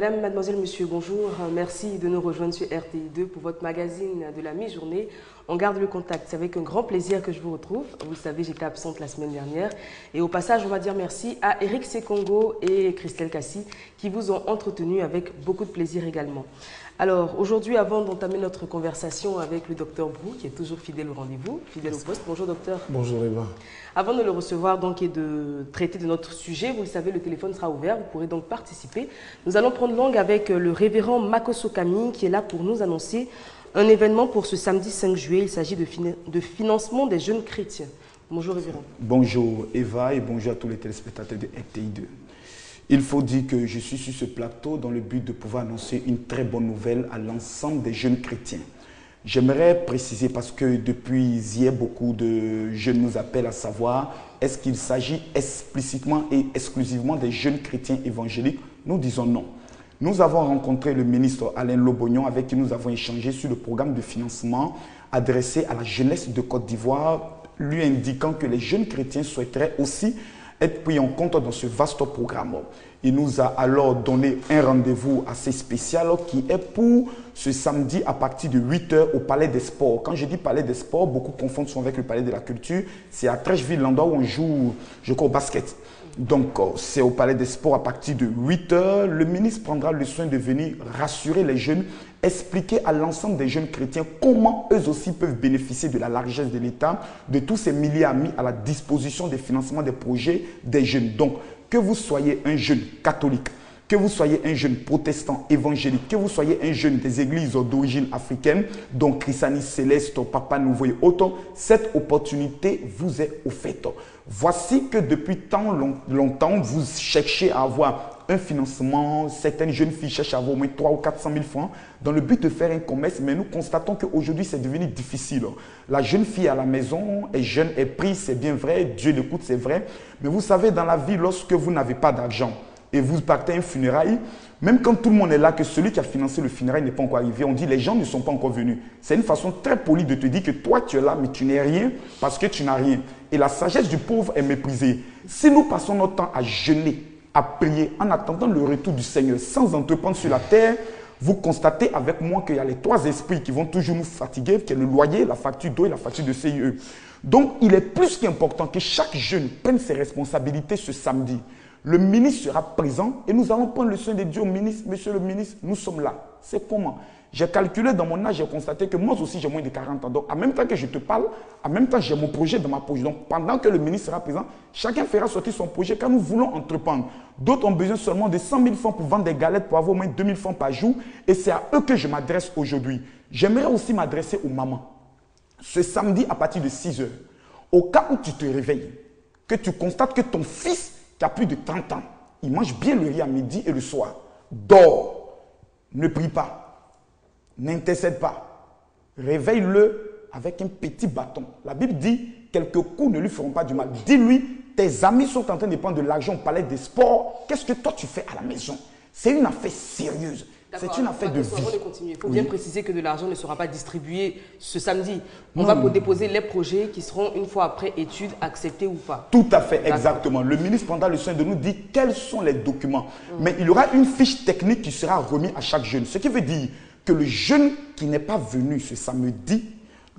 Madame, mademoiselle, monsieur, bonjour. Merci de nous rejoindre sur RTI2 pour votre magazine de la mi-journée. On garde le contact. C'est avec un grand plaisir que je vous retrouve. Vous le savez, j'étais absente la semaine dernière. Et au passage, on va dire merci à Eric Sekongo et Christelle Cassi qui vous ont entretenu avec beaucoup de plaisir également. Alors, aujourd'hui, avant d'entamer notre conversation avec le docteur Brou, qui est toujours fidèle au rendez-vous, fidèle au poste. Bonjour, docteur. Bonjour, Eva. Avant de le recevoir donc, et de traiter de notre sujet, vous le savez, le téléphone sera ouvert, vous pourrez donc participer. Nous allons prendre langue avec le révérend Makoso Kami, qui est là pour nous annoncer un événement pour ce samedi 5 juillet. Il s'agit de financement des jeunes chrétiens. Bonjour, révérend. Bonjour, Eva, et bonjour à tous les téléspectateurs de RTI2. Il faut dire que je suis sur ce plateau dans le but de pouvoir annoncer une très bonne nouvelle à l'ensemble des jeunes chrétiens. J'aimerais préciser, parce que depuis hier, beaucoup de jeunes nous appellent à savoir est-ce qu'il s'agit explicitement et exclusivement des jeunes chrétiens évangéliques. Nous disons non. Nous avons rencontré le ministre Alain Lobognon avec qui nous avons échangé sur le programme de financement adressé à la jeunesse de Côte d'Ivoire, lui indiquant que les jeunes chrétiens souhaiteraient aussi être pris en compte dans ce vaste programme. Il nous a alors donné un rendez-vous assez spécial qui est pour ce samedi à partir de 8 h au Palais des Sports. Quand je dis Palais des Sports, beaucoup confondent souvent avec le Palais de la Culture. C'est à Trècheville, l'endroit où on joue, je crois, au basket. Donc, c'est au Palais des Sports à partir de 8 h. Le ministre prendra le soin de venir rassurer les jeunes, expliquer à l'ensemble des jeunes chrétiens comment eux aussi peuvent bénéficier de la largesse de l'État, de tous ces milliards mis à la disposition des financements des projets des jeunes. Donc, que vous soyez un jeune catholique, que vous soyez un jeune protestant évangélique, que vous soyez un jeune des églises d'origine africaine, donc Christianisme Céleste, Papa Nouveau et autres, cette opportunité vous est offerte. Voici que depuis tant longtemps, vous cherchez à avoir un financement, certaines jeunes filles cherchent à avoir au moins 300 ou 400 000 francs dans le but de faire un commerce, mais nous constatons qu'aujourd'hui c'est devenu difficile. La jeune fille à la maison est jeune, est prise, c'est bien vrai, Dieu l'écoute, c'est vrai, mais vous savez, dans la vie, lorsque vous n'avez pas d'argent et vous partez à un funérail, même quand tout le monde est là, que celui qui a financé le funérail n'est pas encore arrivé, on dit les gens ne sont pas encore venus. C'est une façon très polie de te dire que toi tu es là, mais tu n'es rien parce que tu n'as rien. Et la sagesse du pauvre est méprisée. Si nous passons notre temps à jeûner, à prier, en attendant le retour du Seigneur, sans entreprendre sur la terre, vous constatez avec moi qu'il y a les trois esprits qui vont toujours nous fatiguer, qui est le loyer, la facture d'eau et la facture de CIE. Donc, il est plus qu'important que chaque jeune prenne ses responsabilités ce samedi. Le ministre sera présent et nous allons prendre le soin de Dieu au ministre. Monsieur le ministre, nous sommes là. C'est comment? J'ai calculé dans mon âge, j'ai constaté que moi aussi j'ai moins de 40 ans. Donc, en même temps que je te parle, en même temps j'ai mon projet dans ma poche. Donc, pendant que le ministre sera présent, chacun fera sortir son projet quand nous voulons entreprendre. D'autres ont besoin seulement de 100 000 francs pour vendre des galettes, pour avoir au moins 2 000 francs par jour. Et c'est à eux que je m'adresse aujourd'hui. J'aimerais aussi m'adresser aux mamans. Ce samedi à partir de 6 h, au cas où tu te réveilles, que tu constates que ton fils qui a plus de 30 ans, il mange bien le riz à midi et le soir, dors, ne prie pas, n'intercède pas, réveille-le avec un petit bâton. La Bible dit, quelques coups ne lui feront pas du mal. Dis-lui, tes amis sont en train de prendre de l'argent au palais des sports, qu'est-ce que toi tu fais à la maison? C'est une affaire sérieuse. C'est une affaire de vie. Il faut bien préciser que de l'argent ne sera pas distribué ce samedi. On va déposer les projets qui seront une fois après étude acceptés ou pas. Tout à fait, exactement. Le ministre prendra le soin de nous dire quels sont les documents. Mais il y aura une fiche technique qui sera remise à chaque jeune. Ce qui veut dire que le jeune qui n'est pas venu ce samedi,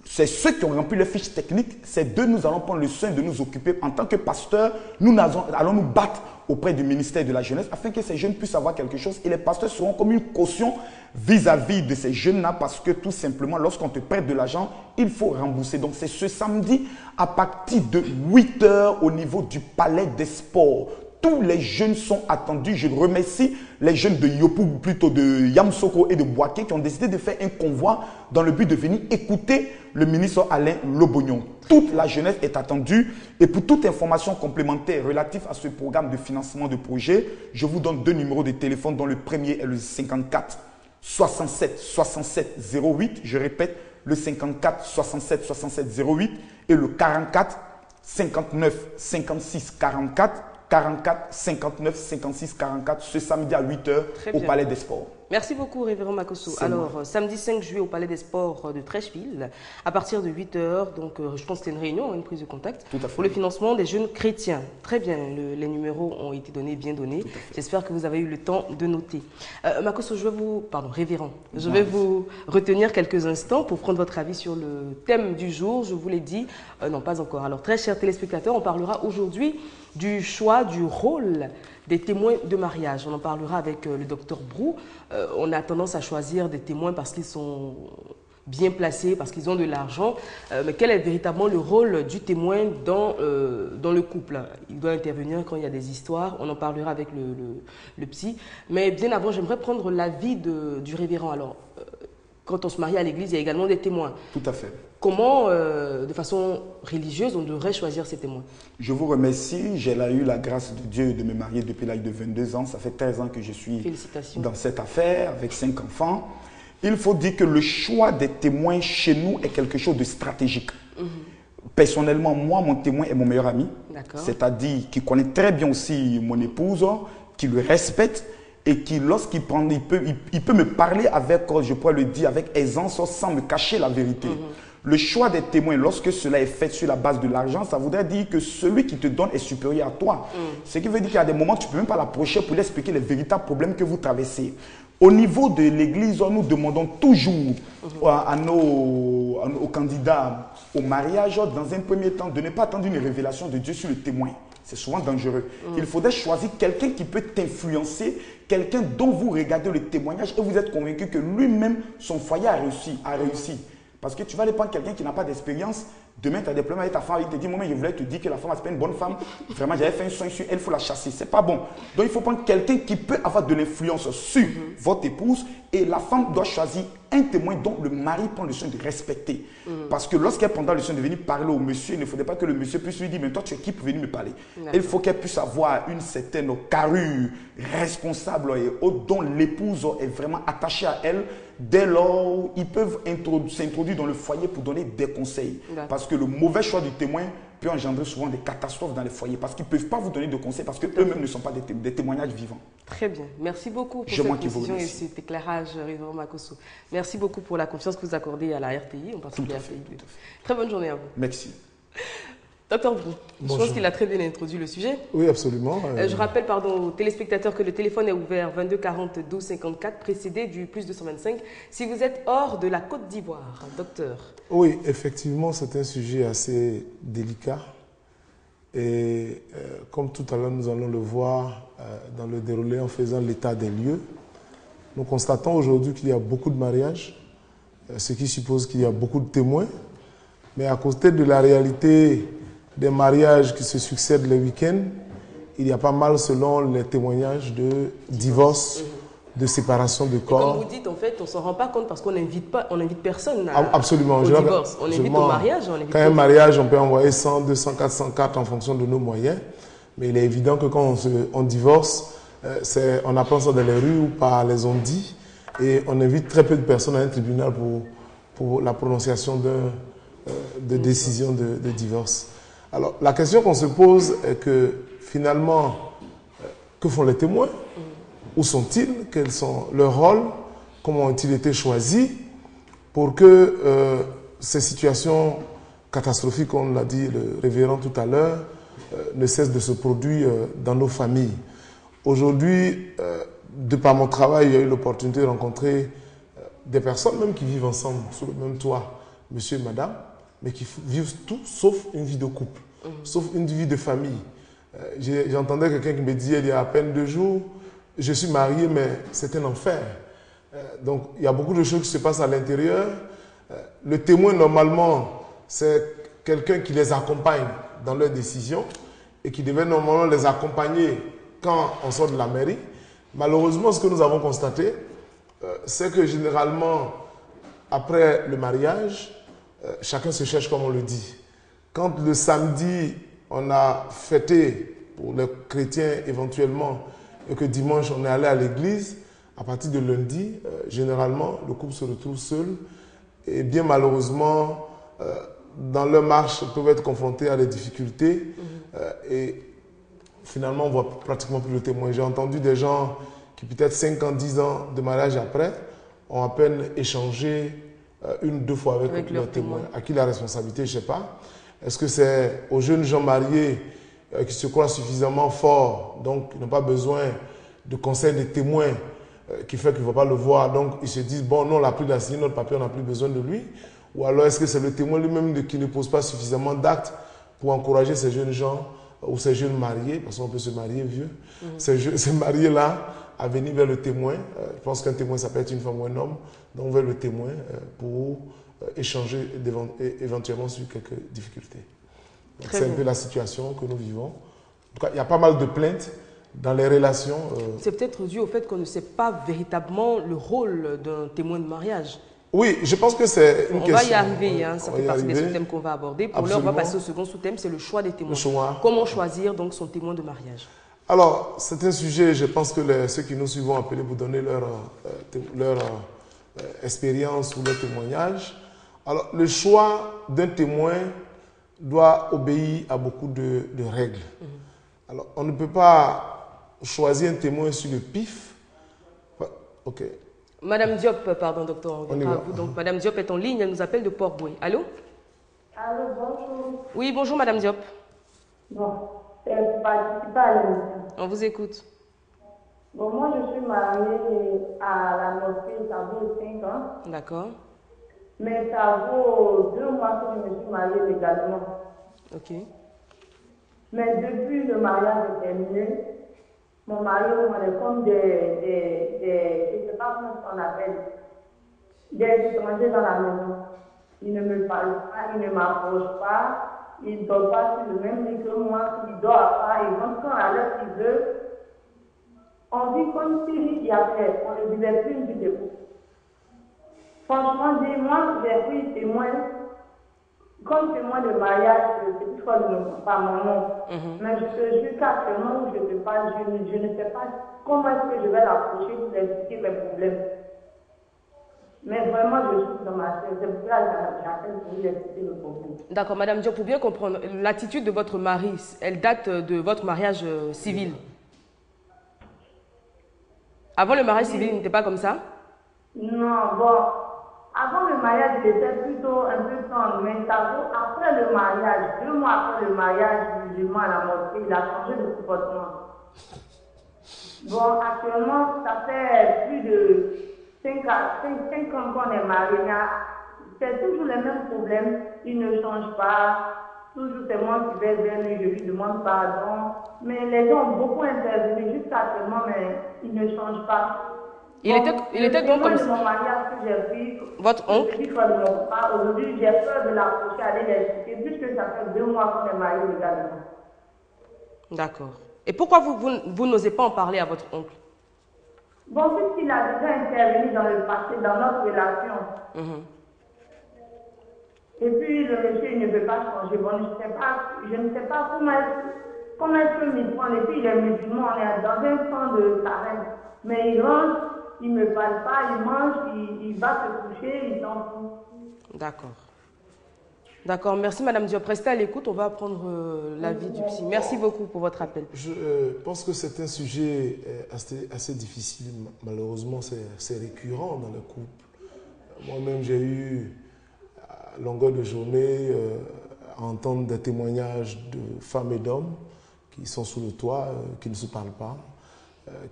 c'est ceux qui ont rempli les fiches techniques, c'est d'eux nous allons prendre le soin de nous occuper. En tant que pasteur, nous allons nous battre auprès du ministère de la Jeunesse afin que ces jeunes puissent avoir quelque chose. Et les pasteurs seront comme une caution vis-à-vis de ces jeunes-là parce que tout simplement, lorsqu'on te prête de l'argent, il faut rembourser. Donc c'est ce samedi à partir de 8 h au niveau du Palais des Sports. Tous les jeunes sont attendus. Je remercie les jeunes de Yopou, plutôt de Yamsoko et de Boaké qui ont décidé de faire un convoi dans le but de venir écouter le ministre Alain Lobognon. Toute la jeunesse est attendue et pour toute information complémentaire relative à ce programme de financement de projet, je vous donne deux numéros de téléphone dont le premier est le 54 67 67 08. Je répète, le 54 67 67 08 et le 44 59 56 44. 44 59 56 44 ce samedi à 8 h au Palais des Sports. Merci beaucoup, Révérend Makosso. Alors, samedi 5 juillet au Palais des Sports de Trècheville, à partir de 8 h, donc je pense que c'est une réunion, une prise de contact, pour le financement des jeunes chrétiens. Très bien, les numéros ont été donnés, bien donnés. J'espère que vous avez eu le temps de noter. Makosso, Révérend, je vais vous retenir quelques instants pour prendre votre avis sur le thème du jour. Je vous l'ai dit, non pas encore. Alors, très chers téléspectateurs, on parlera aujourd'hui du choix du rôle des témoins de mariage. On en parlera avec le docteur Brou. On a tendance à choisir des témoins parce qu'ils sont bien placés, parce qu'ils ont de l'argent. Mais quel est véritablement le rôle du témoin dans le couple? Il doit intervenir quand il y a des histoires. On en parlera avec le psy. Mais bien avant, j'aimerais prendre l'avis du révérend. Alors, quand on se marie à l'église, il y a également des témoins. Tout à fait. Comment, de façon religieuse, on devrait choisir ces témoins? Je vous remercie. J'ai eu la grâce de Dieu de me marier depuis l'âge de 22 ans. Ça fait 13 ans que je suis dans cette affaire avec 5 enfants. Il faut dire que le choix des témoins chez nous est quelque chose de stratégique. Personnellement, moi, mon témoin est mon meilleur ami. C'est-à-dire qu'il connaît très bien aussi mon épouse, qui le respecte. Et qui, lorsqu'il prend, il peut me parler avec, je pourrais le dire, avec aisance, sans me cacher la vérité. Le choix des témoins, lorsque cela est fait sur la base de l'argent, ça voudrait dire que celui qui te donne est supérieur à toi. Ce qui veut dire qu'il y a des moments où tu ne peux même pas l'approcher pour lui expliquer les véritables problèmes que vous traversez. Au niveau de l'Église, nous demandons toujours à nos candidats au mariage, dans un premier temps, de ne pas attendre une révélation de Dieu sur le témoin. C'est souvent dangereux. Il faudrait choisir quelqu'un qui peut t'influencer, quelqu'un dont vous regardez le témoignage et vous êtes convaincu que lui-même, son foyer a réussi. Parce que tu vas aller prendre quelqu'un qui n'a pas d'expérience. Demain, tu as des problèmes avec ta femme. Il te dit, moi, je voulais te dire que la femme, c'est pas une bonne femme. Vraiment, j'avais fait un soin sur elle, il faut la chasser. C'est pas bon. Donc, il faut prendre quelqu'un qui peut avoir de l'influence sur votre épouse. Et la femme doit choisir un témoin dont le mari prend le soin de respecter. Parce que lorsqu'elle prendra le soin de venir parler au monsieur, il ne faudrait pas que le monsieur puisse lui dire, mais toi, tu es qui pour venir me parler? Il faut qu'elle puisse avoir une certaine carrure responsable et haute dont l'épouse est vraiment attachée à elle. Dès lors, ils peuvent s'introduire dans le foyer pour donner des conseils. Parce que le mauvais choix du témoin peut engendrer souvent des catastrophes dans les foyers. Parce qu'ils ne peuvent pas vous donner de conseils parce qu'eux-mêmes ne sont pas des témoignages vivants. Très bien. Merci beaucoup pour cette précision et cet éclairage, Révérend Makosso. Merci beaucoup pour la confiance que vous accordez à la RTI, en particulier à la RTI. Très bonne journée à vous. Merci. Docteur Brou, je pense qu'il a très bien introduit le sujet. Oui, absolument. Je rappelle aux téléspectateurs que le téléphone est ouvert 22 40 12 54, précédé du plus 225, si vous êtes hors de la Côte d'Ivoire, docteur. Oui, effectivement, c'est un sujet assez délicat. Et comme tout à l'heure, nous allons le voir dans le déroulé en faisant l'état des lieux, nous constatons aujourd'hui qu'il y a beaucoup de mariages, ce qui suppose qu'il y a beaucoup de témoins. Mais à côté de la réalité des mariages qui se succèdent les week-ends, il y a pas mal, selon les témoignages, de divorce, de séparation de corps. Et comme vous dites, en fait, on ne s'en rend pas compte parce qu'on n'invite personne absolument. Au divorce. On invite au mariage. Quand un mariage, on peut envoyer 100, 200, 400 cartes en fonction de nos moyens. Mais il est évident que quand on divorce, on apprend ça dans les rues ou par les on-dit. Et on invite très peu de personnes à un tribunal pour la prononciation de décision de divorce. Alors, la question qu'on se pose est que, finalement, que font les témoins? Où sont-ils? Quels sont leurs rôles? Comment ont-ils été choisis pour que ces situations catastrophiques, comme l'a dit le révérend tout à l'heure, ne cessent de se produire dans nos familles? Aujourd'hui, de par mon travail, j'ai eu l'opportunité de rencontrer des personnes même qui vivent ensemble sous le même toit, monsieur et madame, mais qui vivent tout sauf une vie de couple, sauf une vie de famille. J'entendais quelqu'un qui me disait il y a à peine 2 jours, je suis marié, mais c'est un enfer. Donc, il y a beaucoup de choses qui se passent à l'intérieur. Le témoin, normalement, c'est quelqu'un qui les accompagne dans leurs décisions et qui devait normalement les accompagner quand on sort de la mairie. Malheureusement, ce que nous avons constaté, c'est que généralement, après le mariage, chacun se cherche comme on le dit. Quand le samedi, on a fêté pour les chrétiens éventuellement et que dimanche, on est allé à l'église, à partir de lundi, généralement, le couple se retrouve seul et bien malheureusement, dans leur marche, ils peuvent être confrontés à des difficultés et finalement, on ne voit pratiquement plus le témoin. J'ai entendu des gens qui peut-être 5 ans, 10 ans de mariage après, ont à peine échangé une ou deux fois avec leur témoin. À qui la responsabilité, je ne sais pas. Est-ce que c'est aux jeunes gens mariés qui se croient suffisamment forts, donc qui n'ont pas besoin de conseils des témoins, qui fait qu'ils ne vont pas le voir, donc ils se disent, bon, non, on n'a plus d'assigné notre papier, on n'a plus besoin de lui. Ou alors est-ce que c'est le témoin lui-même qui ne pose pas suffisamment d'actes pour encourager ces jeunes gens ou ces jeunes mariés, parce qu'on peut se marier vieux, ces mariés-là à venir vers le témoin. Je pense qu'un témoin, ça peut être une femme ou un homme, donc vers le témoin pour échanger éventuellement sur quelques difficultés. C'est un peu la situation que nous vivons. En tout cas, il y a pas mal de plaintes dans les relations. C'est peut-être dû au fait qu'on ne sait pas véritablement le rôle d'un témoin de mariage. Oui, je pense que c'est une question. On va y arriver, hein, ça fait partie des sous-thèmes qu'on va aborder. Pour l'heure, on va passer au second sous-thème, c'est le choix des témoins. Comment choisir donc son témoin de mariage? Alors, c'est un sujet, je pense que ceux qui nous suivent vont appeler pour donner leur expérience ou leur témoignage. Alors, le choix d'un témoin doit obéir à beaucoup de règles. Alors, on ne peut pas choisir un témoin sur le pif. Ok. Madame Diop, pardon, docteur, on à vous. Donc, Madame Diop est en ligne, elle nous appelle de Port-Boué. Allô? Allô, bonjour. Oui, bonjour Madame Diop. Bon, c'est pour participer à l'émission. On vous écoute. Bon, moi, je suis mariée à la mosquée, ça vaut 5 ans. D'accord. Mais ça vaut 2 mois que je me suis mariée légalement. Ok. Mais depuis le mariage est terminé, mon mari, on est comme je ne sais pas comment on appelle, des étrangers dans la maison. Il ne me parle pas, il ne m'approche pas, il ne dort pas sur le même lit que moi, il ne dort pas, il rentre quand à l'heure qu'il veut. On vit comme si il y avait, on ne vivait plus une vie de couple. Franchement, dis-moi, j'ai pris témoin, comme témoin de mariage, c'est toutefois pas mon nom. Mais je te jure qu'actuellement où je te parle, je ne sais pas comment est-ce que je vais l'approcher pour lui expliquer mes problèmes. Mais vraiment, je suis dans ma tête. C'est pour ça que j'appelle pour lui expliquer le problème. D'accord, Madame Diop, pour bien comprendre, l'attitude de votre mari, elle date de votre mariage civil. Avant le mariage civil, il n'était pas comme ça? Non, bon. Avant le mariage, il était plutôt un peu tendre, mais après le mariage, 2 mois après le mariage musulman à la mosquée, il a changé de comportement. Bon, actuellement, ça fait plus de 5 ans qu'on est mariés, mais c'est toujours les mêmes problèmes. Il ne change pas, toujours c'est moi qui vais vers lui, je lui demande pardon. Mais les gens ont beaucoup intervenu jusqu'à actuellement, mais il ne change pas. Il était donc comme ça. Mon mariage que j'ai pris, votre oncle? Aujourd'hui, j'ai peur de l'approcher, aller l'expliquer, puisque ça fait 2 mois qu'on est mariés légalement. D'accord. Et pourquoi vous n'osez pas en parler à votre oncle? Bon, puisqu'il a déjà intervenu dans le passé, dans notre relation. Et puis, le monsieur, il ne veut pas changer. Bon, je ne sais pas comment est-ce que m'y prend. Et puis, il est musulman, on est dans un temps de carême. Mais il rentre, il ne me parle pas, il mange, il va se coucher, il s'en fout. D'accord. D'accord, merci Madame Diop. Restez à l'écoute, on va prendre l'avis du psy. Merci beaucoup pour votre appel. Je pense que c'est un sujet assez difficile. Malheureusement, c'est récurrent dans le couple. Moi-même, j'ai eu à longueur de journée à entendre des témoignages de femmes et d'hommes qui sont sous le toit, qui ne se parlent pas,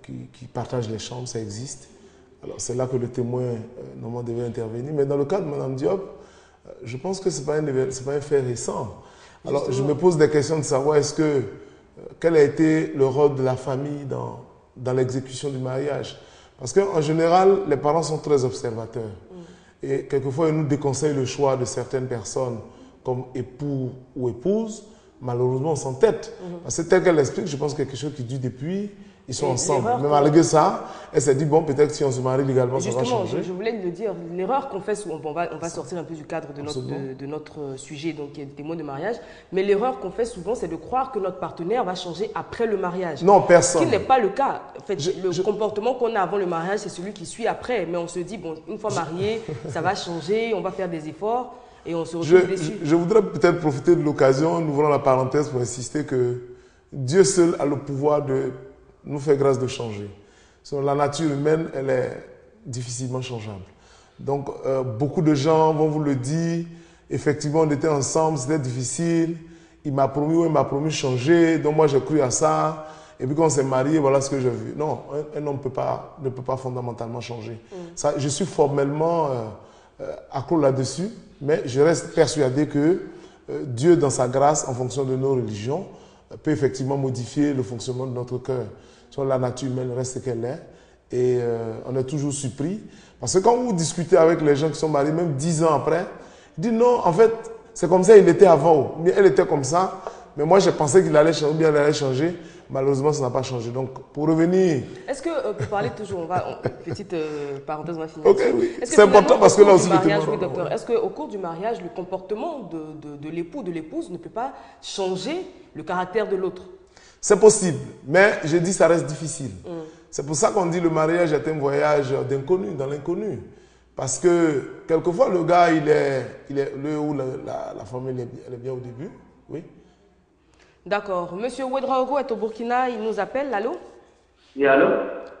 qui partagent les chambres, ça existe. Alors c'est là que le témoin normalement devait intervenir. Mais dans le cas de Mme Diop, je pense que ce n'est pas un fait récent. Alors je me pose des questions de savoir quel a été le rôle de la famille dans l'exécution du mariage. Parce qu'en général, les parents sont très observateurs. Et quelquefois, ils nous déconseillent le choix de certaines personnes comme époux ou épouse. Malheureusement, on s'entête. Parce que tel qu'elle l'explique, je pense que quelque chose qui dure depuis, ils sont ensemble. Mais malgré ça, elle s'est dit, bon, peut-être si on se marie légalement, ça va changer. Justement, je voulais le dire, l'erreur qu'on fait souvent, on va sortir un peu du cadre de notre sujet, donc qui est le témoin de mariage, mais l'erreur qu'on fait souvent, c'est de croire que notre partenaire va changer après le mariage. Non, personne. Ce qui n'est pas le cas. En fait, le comportement qu'on a avant le mariage, c'est celui qui suit après. Mais on se dit, bon, une fois marié, ça va changer, on va faire des efforts. Et on se retrouve déçu. Je voudrais peut-être profiter de l'occasion, nous voulons la parenthèse pour insister que Dieu seul a le pouvoir de nous faire grâce de changer. La nature humaine, elle est difficilement changeable. Donc, beaucoup de gens vont vous le dire. Effectivement, on était ensemble, c'était difficile. Il m'a promis ou il m'a promis de changer. Donc, moi, j'ai cru à ça. Et puis, quand on s'est marié, voilà ce que j'ai vu. Non, un homme ne peut pas fondamentalement changer. Ça, je suis formellement accro là-dessus, mais je reste persuadé que Dieu, dans sa grâce, en fonction de nos religions, peut effectivement modifier le fonctionnement de notre cœur. La nature humaine reste ce qu'elle est. Et on est toujours surpris. Parce que quand vous discutez avec les gens qui sont mariés, même 10 ans après, ils disent non, en fait, c'est comme ça il était avant. Mais elle était comme ça. Mais moi, j'ai pensé qu'il allait changer, ou bien elle allait changer. Malheureusement, ça n'a pas changé. Donc, pour revenir... Est-ce que, pour parler toujours, petite parenthèse, on va finir. Ok, oui. C'est important parce que là aussi, oui, docteur. Est-ce qu'au cours du mariage, le comportement de l'époux, de l'épouse ne peut pas changer le caractère de l'autre? C'est possible, mais je dis ça reste difficile. C'est pour ça qu'on dit le mariage est un voyage d'inconnu, dans l'inconnu. Parce que, quelquefois, le gars, il est le ou la femme, elle est bien au début. Oui. D'accord. Monsieur Ouedraogo est au Burkina, il nous appelle. Allô? Oui, allô?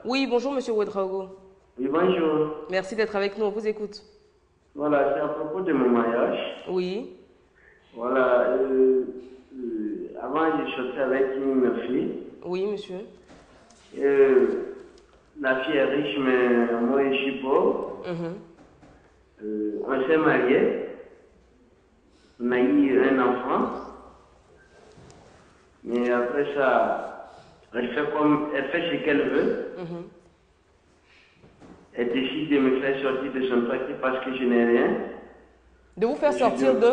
Oui, bonjour, monsieur Ouedraogo. Oui, bonjour. Merci d'être avec nous, on vous écoute. Voilà, c'est à propos de mon mariage. Oui. Voilà, avant, j'ai sorti avec une fille. Oui, monsieur. La fille est riche, mais moi, je suis pauvre. On s'est mariés. On a eu un enfant. Mais après ça, elle fait ce qu'elle veut. Elle décide de me faire sortir de son parti parce que je n'ai rien. De vous faire sortir de?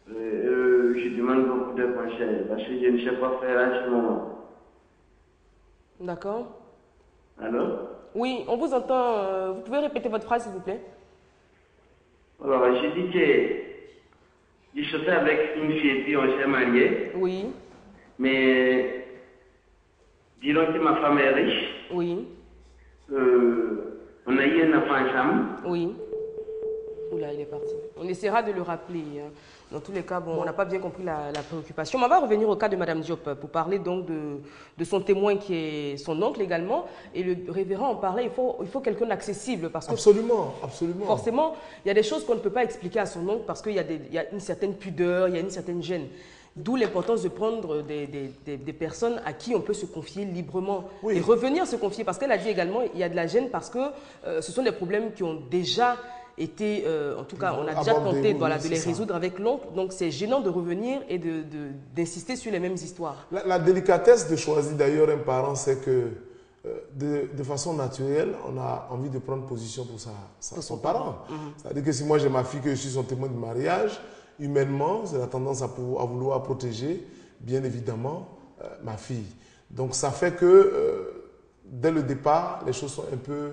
Je demande beaucoup de conseils parce que je ne sais pas faire à ce moment. D'accord. Allô? Oui, on vous entend. Vous pouvez répéter votre phrase, s'il vous plaît? Alors, j'ai dit que je sortais avec une fille et puis on s'est mariés. Oui. Mais disons que ma femme est riche. Oui. On a eu un enfant ensemble. Oui. Oula, il est parti. On essaiera de le rappeler. Dans tous les cas, bon, on n'a pas bien compris la préoccupation. On va revenir au cas de Madame Diop pour parler donc de son témoin qui est son oncle également. Et le révérend en parlait, il faut quelqu'un d'accessible. Absolument, absolument. Forcément, il y a des choses qu'on ne peut pas expliquer à son oncle parce qu'il y a une certaine pudeur, il y a une certaine gêne. D'où l'importance de prendre des personnes à qui on peut se confier librement et revenir se confier. Parce qu'elle a dit également, il y a de la gêne parce que ce sont des problèmes qui ont déjà été, en tout cas, on a déjà tenté de les résoudre avec l'oncle. Donc, c'est gênant de revenir et d'insister sur les mêmes histoires. La délicatesse de choisir d'ailleurs un parent, c'est que de façon naturelle, on a envie de prendre position pour son parent. C'est-à-dire que si moi j'ai ma fille, que je suis son témoin de mariage, humainement, j'ai la tendance à vouloir protéger, bien évidemment, ma fille. Donc, ça fait que, dès le départ, les choses sont un peu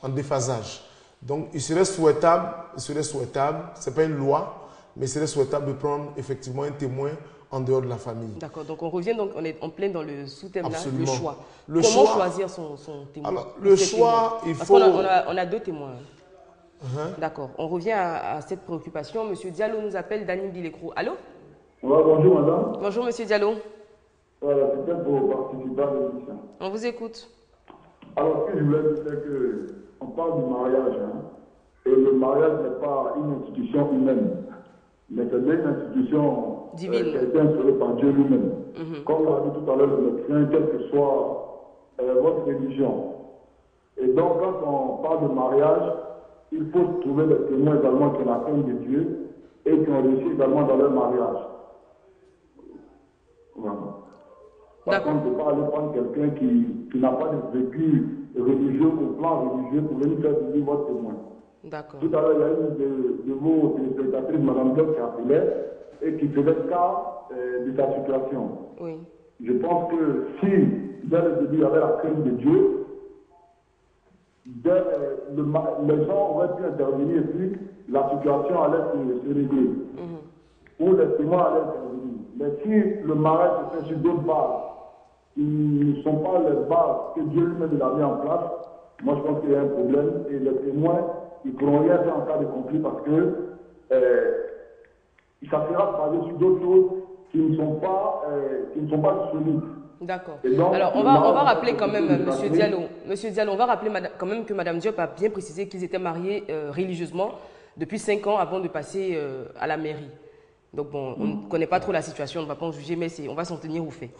en déphasage. Donc, il serait souhaitable, ce n'est pas une loi, mais il serait souhaitable de prendre effectivement un témoin en dehors de la famille. D'accord, donc on revient, on est en plein dans le sous-thème là, le choix. Comment choisir son témoin? Alors, le choix, il faut... Parce qu'on a deux témoins. D'accord, on revient à cette préoccupation. Monsieur Diallo nous appelle, Daniel Bilecro. Allô? Bonjour madame. Bonjour monsieur Diallo. Peut-être pour participer à l'émission. On vous écoute. Alors, ce que je voulais dire, c'est qu'on parle du mariage, et le mariage n'est pas une institution humaine, mais c'est une institution divine, qui a été instaurée par Dieu lui-même. Comme l'a dit tout à l'heure le médecin, quelle que soit votre religion. Et donc, quand on parle de mariage, il faut trouver des témoins également qui ont la crainte de Dieu et qui ont réussi également dans leur mariage. Voilà. Par contre, on ne peut pas aller prendre quelqu'un qui n'a pas de vécu religieux au plan religieux pour venir faire vivre votre témoin. Tout à l'heure, il y a une de vos téléspectatrices, Mme Diop, qui appelait et qui faisait cas de sa situation. Oui. Je pense que si, dès le début, il y avait la crainte de Dieu, les gens auraient pu intervenir et puis la situation allait se régler. Ou les témoins allaient intervenir. Mais si le mariage se fait sur d'autres bases, qui ne sont pas les bases que Dieu lui-même a mis en place, moi je pense qu'il y a un problème et les témoins, ils ne pourront rien faire en cas de conflit parce que ça sera basé sur d'autres choses qui ne sont pas solides. D'accord. Donc, Alors, on le va mariage rappeler quand même, est Monsieur sacré. Diallo. Monsieur Diallo, on va rappeler quand même que Madame Diop a bien précisé qu'ils étaient mariés religieusement depuis 5 ans avant de passer à la mairie. Donc bon, on ne connaît pas trop la situation, on ne va pas en juger, mais on va s'en tenir aux faits.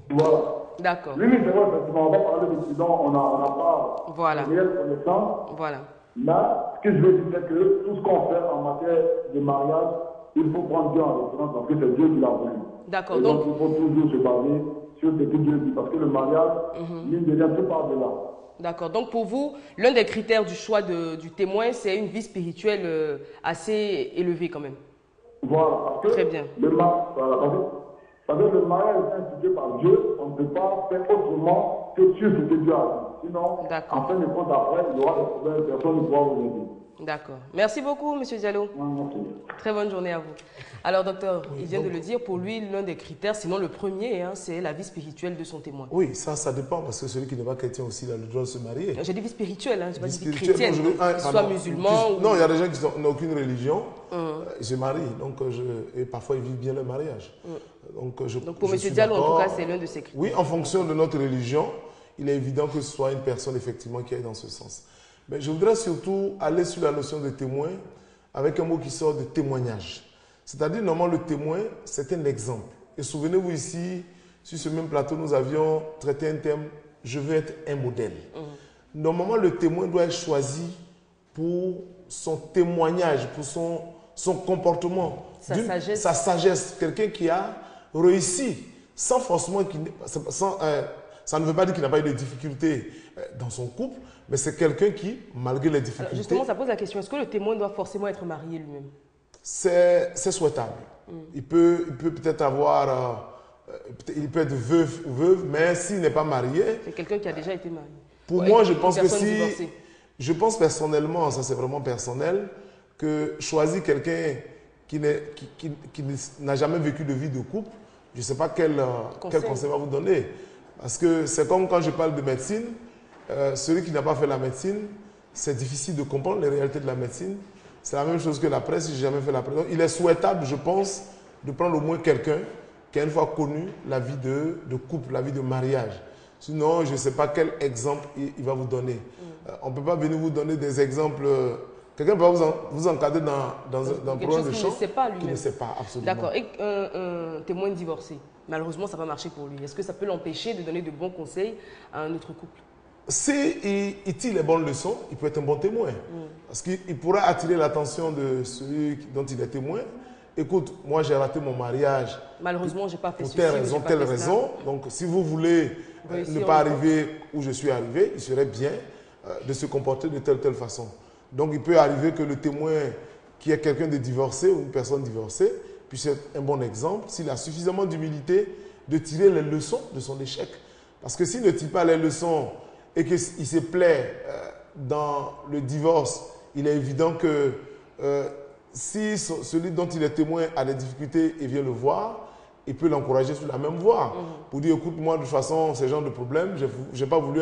Voilà. D'accord. Oui, c'est vrai, effectivement, on va parler de prudent, on n'a pas Voilà. de réelle connaissance. Voilà. Là, ce que je veux dire, c'est que tout ce qu'on fait en matière de mariage, il faut prendre Dieu en référence parce que c'est Dieu qui l'a voulu. D'accord. Et donc, il faut toujours se baser sur ce que Dieu dit parce que le mariage, mine de rien, tout part de là. D'accord. Donc pour vous, l'un des critères du choix du témoin, c'est une vie spirituelle assez élevée quand même. Voilà, parce que Très bien. Parce que le mariage est institué par Dieu, on ne peut pas faire autrement que sur ce que Dieu a dit. Sinon, D'accord. en fin de compte, après, il y aura des problèmes, personne ne pourra vous aider. D'accord. Merci beaucoup, Monsieur Diallo. Merci. Très bonne journée à vous. Alors, docteur, il vient de le dire, pour lui, l'un des critères, sinon le premier, c'est la vie spirituelle de son témoin. Oui, ça dépend, parce que celui qui n'est pas chrétien aussi, il a le droit de se marier. J'ai dit vie spirituelle, je n'ai pas dit vie Spirituel, chrétienne, qu'il soit musulman ou... Non, il y a des gens qui n'ont aucune religion, ils se marient, donc et parfois ils vivent bien leur mariage. Donc pour M. Diallo, en tout cas, c'est l'un de ses critères. Oui, en fonction de notre religion, il est évident que ce soit une personne effectivement qui aille dans ce sens. Mais je voudrais surtout aller sur la notion de témoin avec un mot qui sort de témoignage. C'est-à-dire, normalement, le témoin, c'est un exemple. Et souvenez-vous ici, sur ce même plateau, nous avions traité un thème « Je veux être un modèle ». Normalement, le témoin doit être choisi pour son témoignage, pour son comportement. Sa sagesse. Sa sagesse. Quelqu'un qui a réussi, sans forcément... ça ne veut pas dire qu'il n'a pas eu de difficultés dans son couple, mais c'est quelqu'un qui, malgré les difficultés... Alors justement, ça pose la question, est-ce que le témoin doit forcément être marié lui-même? C'est souhaitable. Il peut peut-être avoir... il peut être veuf ou veuve, mais s'il n'est pas marié... C'est quelqu'un qui a déjà été marié. Pour moi, je pense que si... Divorcée. Je pense personnellement, ça c'est vraiment personnel, que choisir quelqu'un qui n'a jamais vécu de vie de couple, je ne sais pas quel conseil va vous donner. Parce que c'est comme quand je parle de médecine, celui qui n'a pas fait la médecine, c'est difficile de comprendre les réalités de la médecine. C'est la même chose que la presse, si je n'ai jamais fait la presse. Donc, il est souhaitable, je pense, de prendre au moins quelqu'un qui a une fois connu la vie de couple, la vie de mariage. Sinon, je ne sais pas quel exemple il va vous donner. On ne peut pas venir vous donner des exemples. Quelqu'un peut vous encadrer dans un programme de chant qui ne sait pas, absolument. D'accord. Et un témoin divorcé, malheureusement, ça va marcher pour lui. Est-ce que ça peut l'empêcher de donner de bons conseils à un autre couple? S'il tire les bonnes leçons, il peut être un bon témoin. Parce qu'il pourra attirer l'attention de celui dont il est témoin. Écoute, moi j'ai raté mon mariage. Malheureusement, je n'ai pas fait pour telle raison. Donc, si vous voulez ne pas arriver où je suis arrivé, il serait bien de se comporter de telle façon. Donc, il peut arriver que le témoin, qui est quelqu'un de divorcé ou une personne divorcée, puisse être un bon exemple s'il a suffisamment d'humilité de tirer les leçons de son échec. Parce que s'il ne tire pas les leçons et qu'il se plaît dans le divorce, il est évident que si celui dont il est témoin a des difficultés et vient le voir, il peut l'encourager sur la même voie. Pour dire, écoute, moi, de toute façon, ce genre de problème, je n'ai pas voulu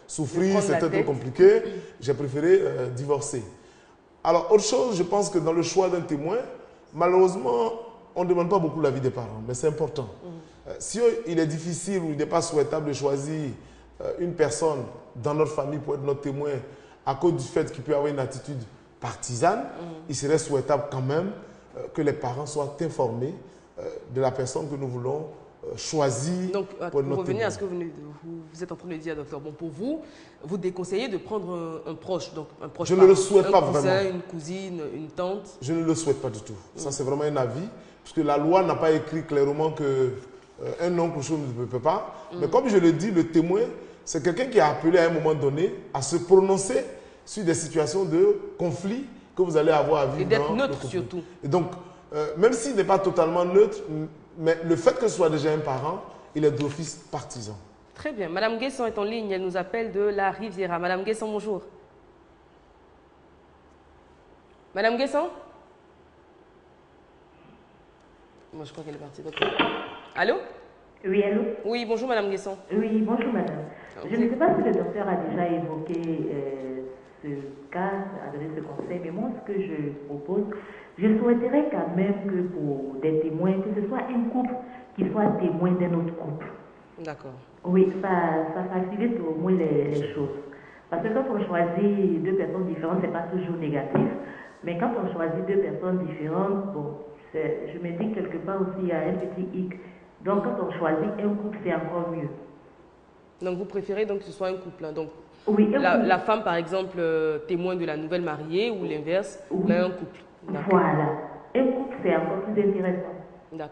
souffrir, c'était trop compliqué, j'ai préféré divorcer. Alors, autre chose, je pense que dans le choix d'un témoin, malheureusement, on ne demande pas beaucoup l'avis des parents, mais c'est important. Si il est difficile ou il n'est pas souhaitable de choisir une personne dans notre famille pour être notre témoin à cause du fait qu'il peut avoir une attitude partisane, il serait souhaitable quand même que les parents soient informés de la personne que nous voulons choisir. Donc, pour revenir à ce que vous êtes en train de dire, docteur, bon, pour vous, vous déconseillez de prendre un proche, donc un proche. Je ne le souhaite pas cousin, vraiment. Une cousine, une tante. Je ne le souhaite pas du tout. Ça, c'est vraiment un avis, puisque la loi n'a pas écrit clairement que un oncle ou chose ne peut pas. Mais comme je le dis, le témoin, c'est quelqu'un qui a appelé à un moment donné à se prononcer sur des situations de conflit que vous allez avoir à vivre. Et d'être neutre surtout. Et donc, même s'il n'est pas totalement neutre, mais le fait que ce soit déjà un parent, il est d'office partisan. Très bien. Madame Guesson est en ligne. Elle nous appelle de La Riviera. Madame Guesson, bonjour. Madame Guesson? Moi, je crois qu'elle est partie. Docteur. Allô? Oui, allô? Oui, bonjour Madame Guesson. Oui, bonjour madame. Je ne sais pas si le docteur a déjà évoqué ce cas, a donné ce conseil, mais moi, ce que je propose, je souhaiterais quand même que pour des témoins, que ce soit un couple qui soit témoin d'un autre couple. D'accord. Oui, ça facilite au moins les choses. Parce que quand on choisit deux personnes différentes, c'est pas toujours négatif. Mais quand on choisit deux personnes différentes, bon, je me dis quelque part aussi, il y a un petit hic. Donc quand on choisit un couple, c'est encore mieux. Donc vous préférez donc que ce soit un couple. Hein. Donc Oui, la femme, par exemple, témoin de la nouvelle mariée ou l'inverse, oui. mais un couple. Voilà. Un couple, c'est encore plus intéressant. D'accord.